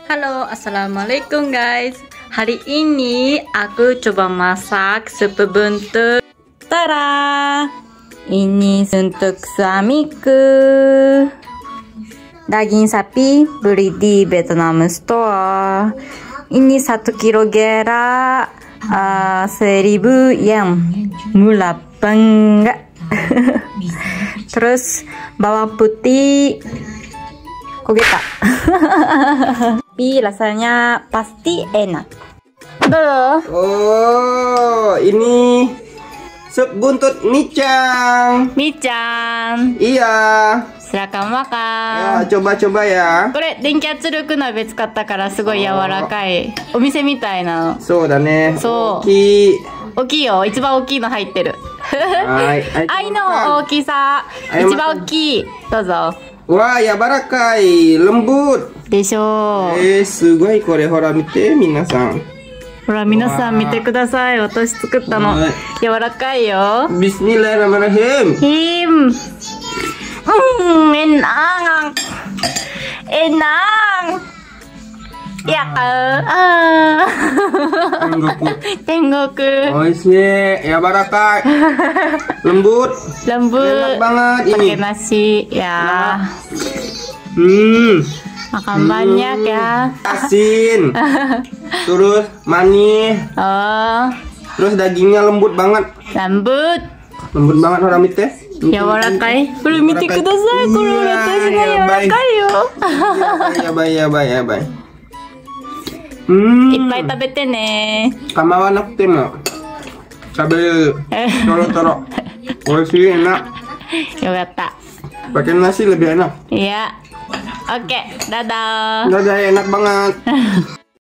Halo, assalamualaikum guys. Hari ini aku coba masak sup buntut. Tara, ini untuk suamiku. Daging sapi beli di Vietnam Store. Ini 1 kilogram 1.000 yen. Murah banget. Terus bawang putih kogeta. Tapi rasanya pasti enak. Oh, ini sup buntut Micang. Micang, Iya. silakan Ya, makan. coba-coba ya. これ電気圧力鍋使ったからすごい柔らかい。お店みたいなの。そうだね。そう大きい。大きいよ。一番大きいの入ってる。はい。愛の大きさ。はい一番大きい。どうぞ。 Wah, 柔らかい。lembut。でしょう。すごいこれ。ほら見て、皆さん。ほら、皆さん見てください。私作ったのはい。柔らかいよ。Bismillahirrahmanirrahim. Him. Enak. Enak. Ya. Tengoku. Oishii, 柔らかい。lembut. Lembut. Enak banget Pakai ini. nasi ya. Makan banyak ya. Asin. Terus manis. Oh, Terus dagingnya lembut banget. lembut. Lembut banget orang mite. 柔らかい。これ見てください。これ私の柔らかいよ。 やばいやばいやばい。いっぱい食べてね。構わなくても食べれる。トロトロ。美味しいenak. よかった。 Pakai nasi lebih enak. Iya. Oke, dadah. Dadah, enak banget.